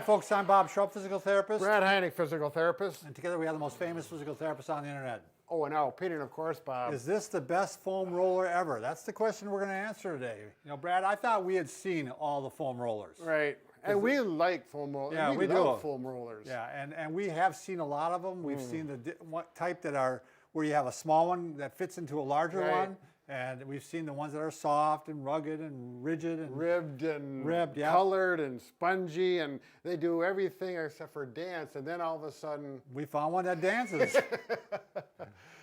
folks. I'm Bob Schrupp, physical therapist. Brad Heineck, physical therapist. And together we are the most famous physical therapists on the internet. Oh, and our opinion, of course, Bob. Is this the best foam roller ever? That's the question we're going to answer today. You know, Brad, I thought we had seen all the foam rollers. Right. And we like foam rollers. Yeah, we love do. foam rollers. Yeah, and we have seen a lot of them. We've seen the type that are where you have a small one that fits into a larger one. And we've seen the ones that are soft and rugged and rigid and ribbed and yeah. colored and spongy, and they do everything except for dance. And then all of a sudden, we found one that dances.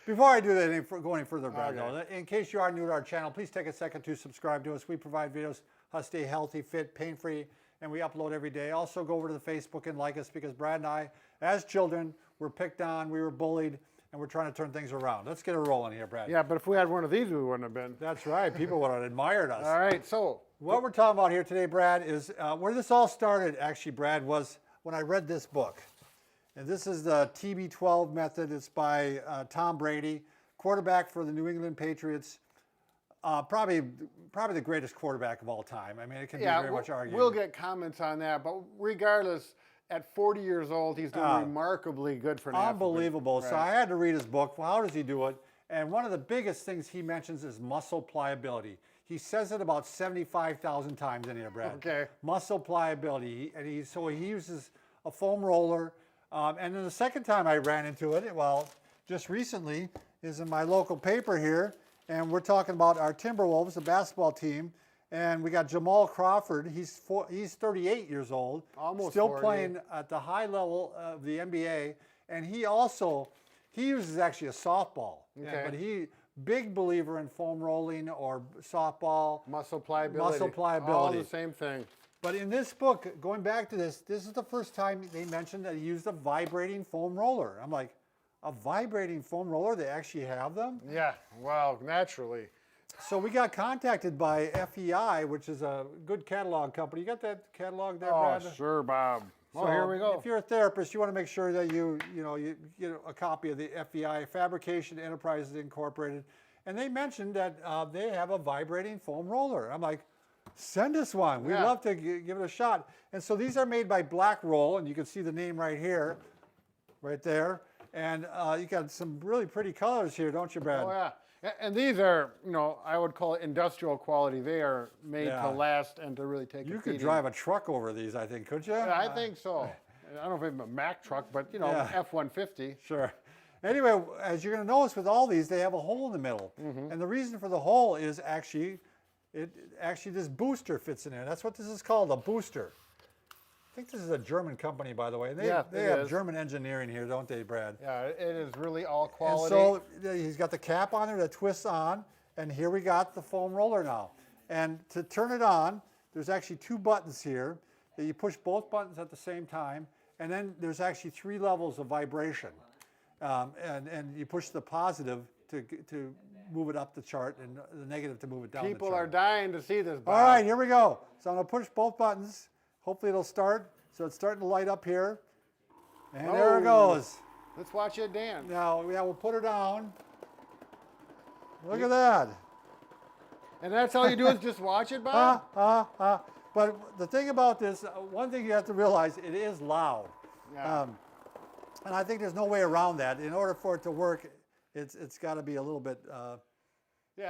Before I do that, go any further, Brad, though, in case you are new to our channel, please take a second to subscribe to us. We provide videos how to stay healthy, fit, pain-free, and we upload every day. Also, go over to the Facebook and like us because Brad and I, as children, were picked on, we were bullied, and we're trying to turn things around. Let's get it rolling here, Brad. yeah, but if we had one of these, we wouldn't have been. That's right. People would have admired us. All right, so. What we're talking about here today, Brad, is where this all started, actually, Brad, was when I read this book. And this is the TB12 method. It's by Tom Brady, quarterback for the New England Patriots. Probably the greatest quarterback of all time. I mean, it can be very much argued. We'll get comments on that, but regardless, at 40 years old, he's doing remarkably good for an athlete. Unbelievable. Right. So I had to read his book. Well, how does he do it? And one of the biggest things he mentions is muscle pliability. He says it about 75,000 times in here, Brad. Okay. Muscle pliability. So he uses a foam roller. And then the second time I ran into it, well, just recently, is in my local paper here. And we're talking about our Timberwolves, the basketball team. And we got Jamal Crawford. He's 38 years old. Almost still 40. Playing at the high level of the NBA. And he uses actually a softball. Okay. But big believer in foam rolling or softball. Muscle pliability. Muscle pliability. All the same thing. But in this book, going back to this is the first time they mentioned that he used a vibrating foam roller. I'm like, a vibrating foam roller? They actually have them? Yeah, well, naturally. So we got contacted by FEI, which is a good catalog company. You got that catalog there, Brad? Oh, sure, Bob. So Here we go. If you're a therapist, you want to make sure that you get a copy of the FEI, Fabrication Enterprises Incorporated. And they mentioned that they have a vibrating foam roller. I'm like, send us one. We'd love to give it a shot. And so these are made by Black Roll, and you can see the name right here, right there. And you got some really pretty colors here, don't you, Brad? Oh, yeah. And these are, I would call it industrial quality. They are made to last and to really take a You could drive a truck over these, I think, could you? Yeah, I think so. I don't know if it's a Mack truck, but, F-150. Sure. Anyway, as you're going to notice with all these, they have a hole in the middle. And the reason for the hole is actually this booster fits in there. That's what this is called, a booster. I think this is a German company, by the way. They have German engineering here, don't they, Brad? Yeah, it is really all quality. And so he's got the cap on there that twists on, and here we got the foam roller now. And to turn it on, there's actually two buttons here that you push both buttons at the same time, and then there's actually 3 levels of vibration. And you push the positive to move it up the chart and the negative to move it down the chart. People are dying to see this, Bob. All right, here we go. So I'm going to push both buttons. Hopefully it'll start. So it's starting to light up here. And there it goes. Let's watch it dance. Now, we'll put her down. Look at that. And that's all you do is just watch it, Bob? But the thing about this, one thing you have to realize, it is loud. Yeah. And I think there's no way around that. In order for it to work, it's got to be a little bit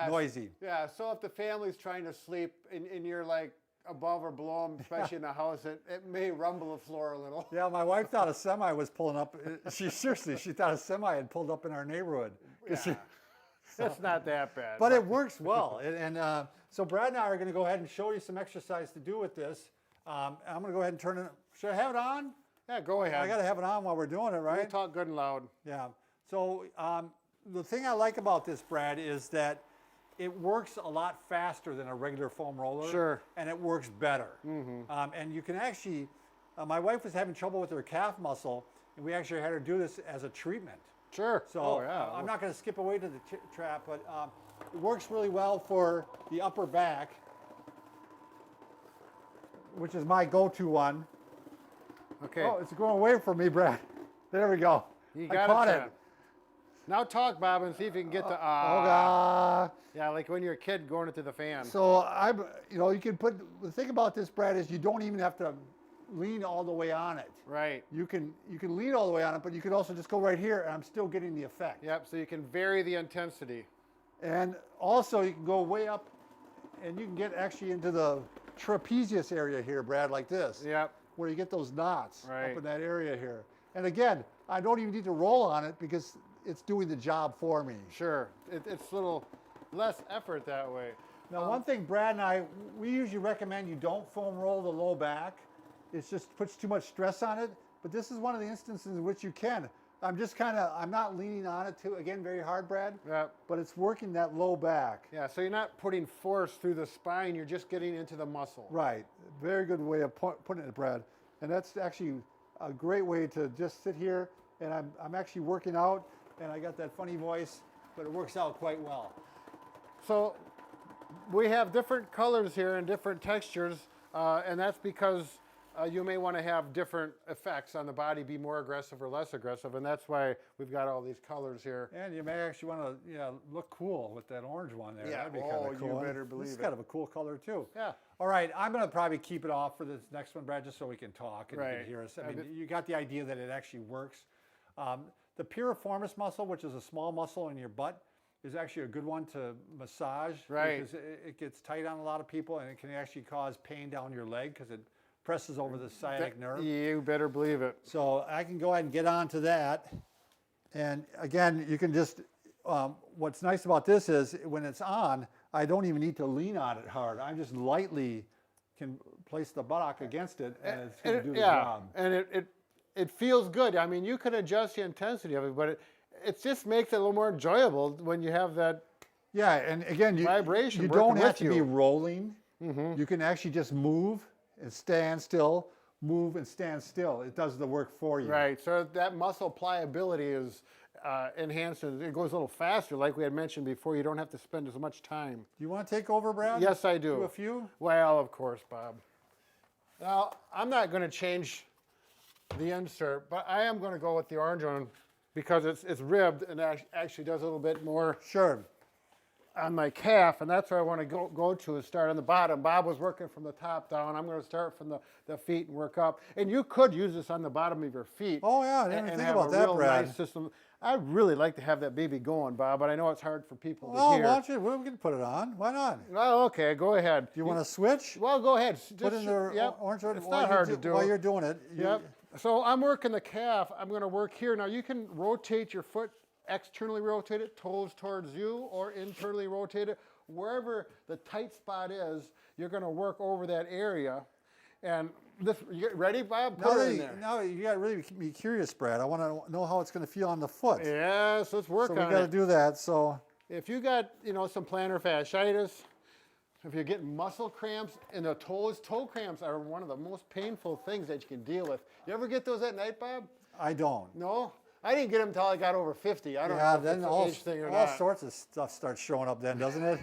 noisy. Yeah, so if the family's trying to sleep and you're like above or below them, especially in a house, it may rumble the floor a little. Yeah, my wife thought a semi was pulling up. She thought a semi had pulled up in our neighborhood. Yeah. It's not that bad. But it works well. So Brad and I are going to go ahead and show you some exercise to do with this. I'm going to go ahead and turn it. Should I have it on? Yeah, go ahead. I got to have it on while we're doing it, right? We'll talk good and loud. Yeah. So the thing I like about this, Brad, is that it works a lot faster than a regular foam roller. Sure. And it works better. And you can actually, my wife was having trouble with her calf muscle, and we actually had her do this as a treatment. Sure. So I'm not going to skip away to the trap, but it works really well for the upper back, which is my go-to one. Okay. Oh, it's going away from me, Brad. There we go. You I caught it. Now talk, Bob, and see if you can get the Yeah, like when you're a kid going into the fan. So you can put the thing about this, Brad, is you don't even have to lean all the way on it. Right. You can lean all the way on it, but you can also just go right here, and I'm still getting the effect. Yep. So you can vary the intensity. And also you can go way up, and you can get actually into the trapezius area here, Brad, like this. Yep. Where you get those knots Right. up in that area here. And again, I don't even need to roll on it because it's doing the job for me. Sure. It's a little less effort that way. Now, one thing Brad and I, we usually recommend you don't foam roll the low back. It just puts too much stress on it. But this is one of the instances in which you can. I'm not leaning on it too, again, very hard, Brad. Yep. But it's working that low back. Yeah. So you're not putting force through the spine. You're just getting into the muscle. Right. Very good way of putting it, Brad. And that's actually a great way to just sit here, and I'm actually working out, and I got that funny voice, but it works out quite well. So we have different colors here and different textures, and that's because you may want to have different effects on the body, be more aggressive or less aggressive, and that's why we've got all these colors here. And you may actually want to look cool with that orange one there. Yeah, That'd be kind of cool. you better believe This is it. kind of a cool color too. Yeah. All right, I'm going to probably keep it off for this next one, Brad, just so we can talk and you Right. can hear us. I mean, you got the idea that it actually works. The piriformis muscle, which is a small muscle in your butt, is actually a good one to massage. Right. Because it gets tight on a lot of people, and it can actually cause pain down your leg because it presses over the sciatic nerve. You better believe it. So I can go ahead and get onto that. And again, you can just, what's nice about this is when it's on, I don't even need to lean on it hard. I just lightly can place the buttock against it, and it's going to do the job. And it feels good. I mean, you can adjust the intensity of it, but it just makes it a little more enjoyable when you have that. Yeah, and again, Vibration you working don't have with to be you. rolling. You can actually just move and stand still, move and stand still. It does the work for you. Right. So that muscle pliability is enhanced, and it goes a little faster, like we had mentioned before. You don't have to spend as much time. Do you want to take over, Brad? Yes, I do. Do a few? Well, of course, Bob. Now, I'm not going to change the insert, but I am going to go with the orange one because it's ribbed and actually does a little bit more Sure. on my calf, and that's where I want to go to is start on the bottom. Bob was working from the top down. I'm going to start from the feet and work up. And you could use this on the bottom of your feet. Oh, yeah, I didn't even and think have about a that, real Brad. nice system. I'd really like to have that baby going, Bob, but I know it's hard for people Well, to hear. why don't you, we can put it on. Why not? Do Well, okay, go ahead. you want to switch? Well, go ahead. Put in the yep. orange one It's while not you hard to do. While you're doing it. Yep. So I'm working the calf. I'm going to work here. Now you can rotate your foot, externally rotate it, toes towards you, or internally rotate it. Wherever the tight spot is, you're going to work over that area. And this, you get ready, Bob? Put it in there. Now you got to really be curious, Brad. I want to know how it's going to feel on the foot. Yes, let's work So we on got to it. do that. So If you got, some plantar fasciitis, if you're getting muscle cramps in the toes, toe cramps are one of the most painful things that you can deal with. You ever get those at night, Bob? I don't. No? I didn't get them until I got over 50. I don't Yeah, know if then it's an all age thing or all not. sorts of stuff starts showing up then, doesn't it?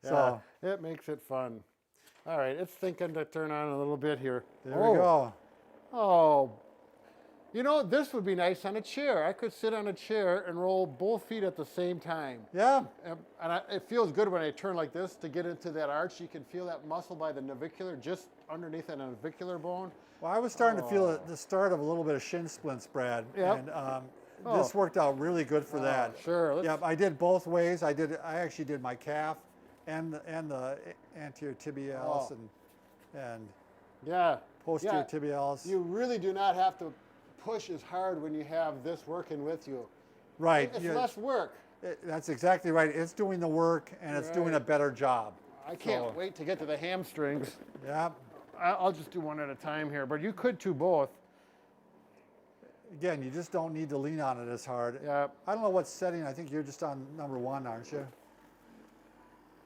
Yeah, it makes it fun. All right, it's thinking to turn on a little bit here. There we go. Oh, this would be nice on a chair. I could sit on a chair and roll both feet at the same time. Yeah. And it feels good when I turn like this to get into that arch. You can feel that muscle by the navicular, just underneath that navicular bone. Well, I was starting to feel the start of a little bit of shin splints, Brad. Yep. And this worked out really good for that. Sure. Yep, I did both ways. I actually did my calf and the anterior tibialis and Yeah. posterior tibialis. You really do not have to push as hard when you have this working with you. Right. It's yeah, less work. that's exactly right. It's doing the work and it's doing a Right. better job. I can't wait to get to the hamstrings. Yeah. I'll just do one at a time here, but you could do both. Again, you just don't need to lean on it as hard. Yeah. I don't know what setting. I think you're just on number 1, aren't you?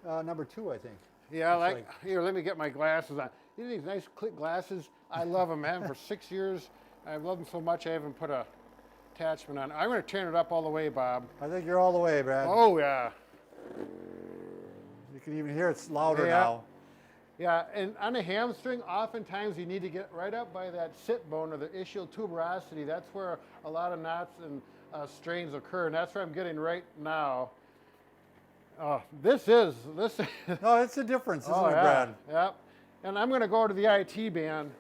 Number 2, I think. Yeah, here, let me get my glasses on. You know these nice click glasses? I love them, man. For 6 years, I've loved them so much I haven't put a attachment on. I'm going to turn it up all the way, Bob. I think you're all the way, Brad. Oh, yeah. You can even hear it's louder Yeah. now. Yeah, and on a hamstring, oftentimes you need to get right up by that sit bone or the ischial tuberosity. That's where a lot of knots and strains occur, and that's where I'm getting right now. This is. No, it's a difference, isn't it, yeah. Brad? Yep. And I'm going to go to the IT band.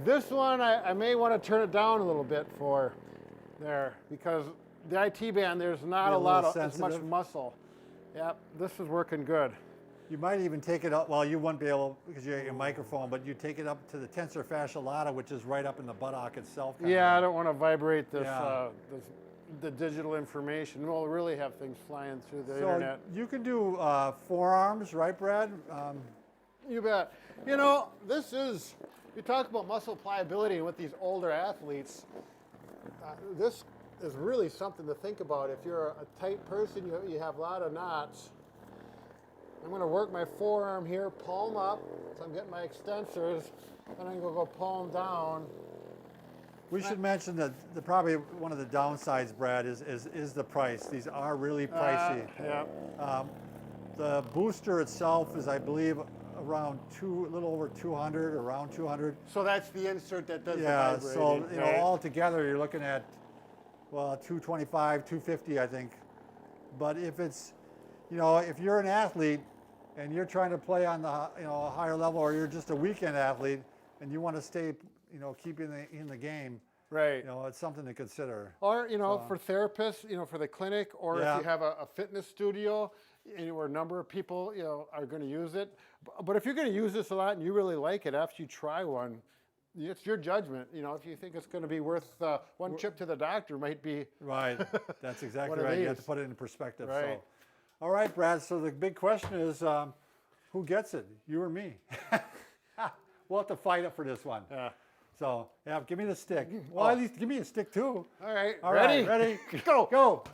This one, I may want to turn it down a little bit for there because the IT band, there's not Be a a lot little of as much sensitive. muscle. Yep, this is working good. You might even take it up, well, you wouldn't be able, because you have your microphone, but you take it up to the tensor fascia lata, which is right up in the buttock itself. Yeah, I don't want to vibrate this, Yeah. the digital information. We'll really have things flying through the So internet. you can do forearms, right, Brad? You bet. You know, this is, you talk about muscle pliability with these older athletes. This is really something to think about. If you're a tight person, you have a lot of knots. I'm going to work my forearm here, palm up, so I'm getting my extensors, and I'm going to go palm down. We should mention that probably one of the downsides, Brad, is the price. These are really pricey. Yeah. The booster itself is, I believe, around a little over 200, around 200. So that's the insert that does Yeah, the so vibrating. you know, all together you're looking at, well, 225, 250, I think. But if it's, you know, if you're an athlete and you're trying to play on the, you know, a higher level, or you're just a weekend athlete and you want to stay, you know, keep in the game, Right. you know, it's something to consider. Or, you know, for therapists, you know, for the clinic, or Yeah. if you have a fitness studio, where a number of people, you know, are going to use it. But if you're going to use this a lot and you really like it after you try one, it's your judgment. You know, if you think it's going to be worth one trip to the doctor, might be. Right, that's exactly One of right. You have to these. put it in perspective. Right. So, all right, Brad. So the big question is, who gets it, you or me? We'll have to fight it for this one. Yeah. So, yeah, give me the stick. Well, at least give me a stick too. All right. All ready? right, ready? Go. Go.